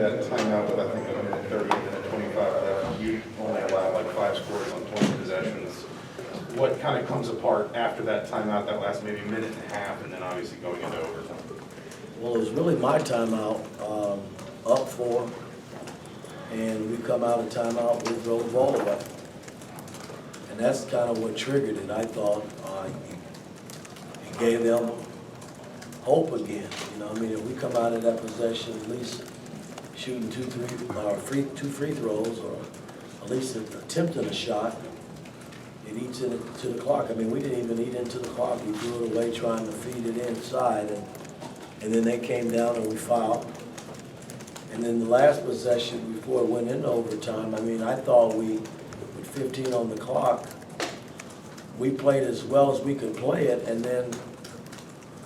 that timeout with, I think, a minute 30, a minute 25 left, you only allowed like 5 scores on 20 possessions. What kind of comes apart after that timeout, that last maybe minute and a half, and then obviously going into overtime? Well, it was really my timeout, up 4, and we come out of timeout, we throw the ball away. And that's kind of what triggered it. I thought it gave them hope again. You know, I mean, if we come out of that possession at least shooting 2 free throws, or at least attempting a shot, it eats into the clock. I mean, we didn't even eat into the clock. We threw it away trying to feed it inside, and then they came down and we fouled. And then the last possession before it went into overtime, I mean, I thought with 15 on the clock, we played as well as we could play it, and then,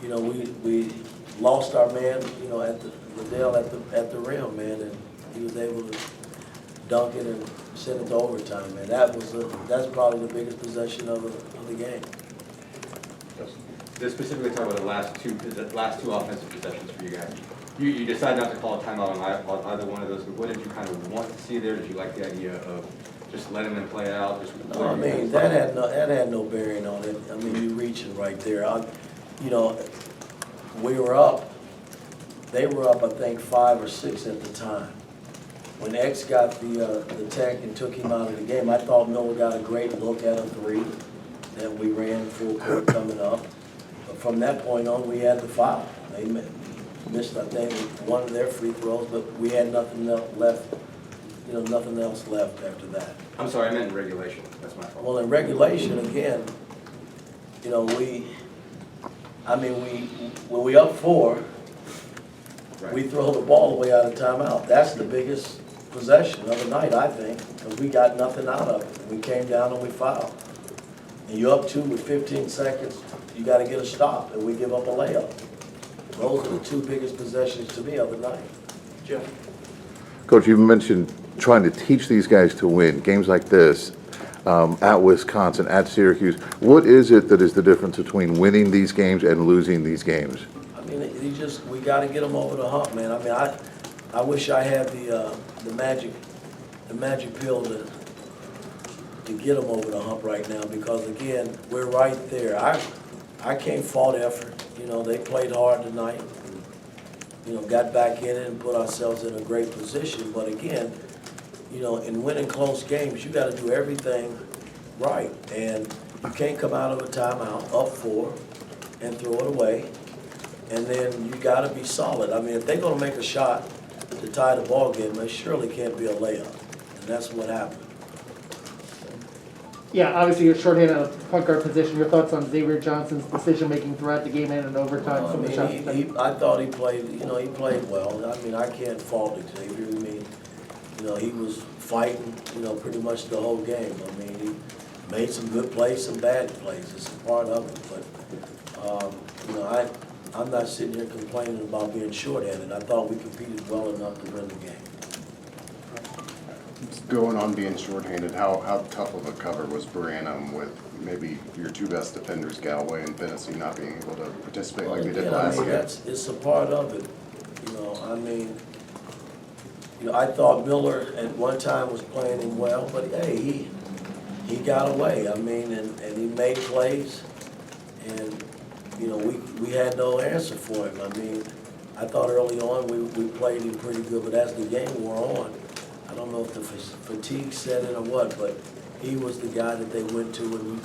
you know, we lost our man, you know, at Liddell at the rim, man, and he was able to dunk it and send it to overtime, man. That's probably the biggest possession of the game. Just specifically talk about the last two offensive possessions for you guys. You decided not to call a timeout on either one of those, but what did you kind of want to see there? Did you like the idea of just letting them play it out? No, I mean, that had no bearing on it. I mean, you're reaching right there. You know, we were up. They were up, I think, 5 or 6 at the time. When X got the tech and took him out of the game, I thought Miller got a great look at a 3 that we ran full court coming up. But from that point on, we had the foul. They missed, I think, one of their free throws, but we had nothing else left. You know, nothing else left after that. I'm sorry, I meant in regulation. That's my fault. Well, in regulation, again, you know, when we up 4, Right. we throw the ball away out of timeout. That's the biggest possession of the night, I think, because we got nothing out of it. We came down and we fouled. And you're up 2 with 15 seconds, you got to get a stop, and we give up a layup. Those are the 2 biggest possessions to me of the night. Jeff? Coach, you mentioned trying to teach these guys to win games like this, at Wisconsin, at Syracuse. What is it that is the difference between winning these games and losing these games? I mean, we got to get them over the hump, man. I mean, I wish I had the magic pill to get them over the hump right now, because again, we're right there. I can't fault effort. You know, they played hard tonight. You know, got back in it and put ourselves in a great position. But again, you know, in winning close games, you got to do everything right. And you can't come out of a timeout up 4 and throw it away. And then you got to be solid. I mean, if they're going to make a shot to tie the ball game, they surely can't be a layup. And that's what happened. Yeah, obviously you're shorthanded at the point guard position. Your thoughts on Xavier Johnson's decision-making throughout the game and in overtime? I Some of the shots. I thought he played, you know, he played well. I mean, I can't fault Xavier. I mean, you know, he was fighting, you know, pretty much the whole game. I mean, he made some good plays, some bad plays. It's a part of it. But, you know, I'm not sitting here complaining about being shorthanded. I thought we competed well enough to win the game. Going on being shorthanded, how tough of a cover was Branham with maybe your 2 best defenders, Galloway and Fennessy, not being able to participate like they did last game? It's a part of it. You know, I mean, you know, I thought Miller at one time was playing him well, but hey, he got away. I mean, and he made plays, and you know, we had no answer for him. I mean, I thought early on we played him pretty good, but as the game wore on, I don't know if the fatigue set in or what, but he was the guy that they went to, and we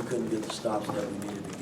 couldn't get the stops that we needed to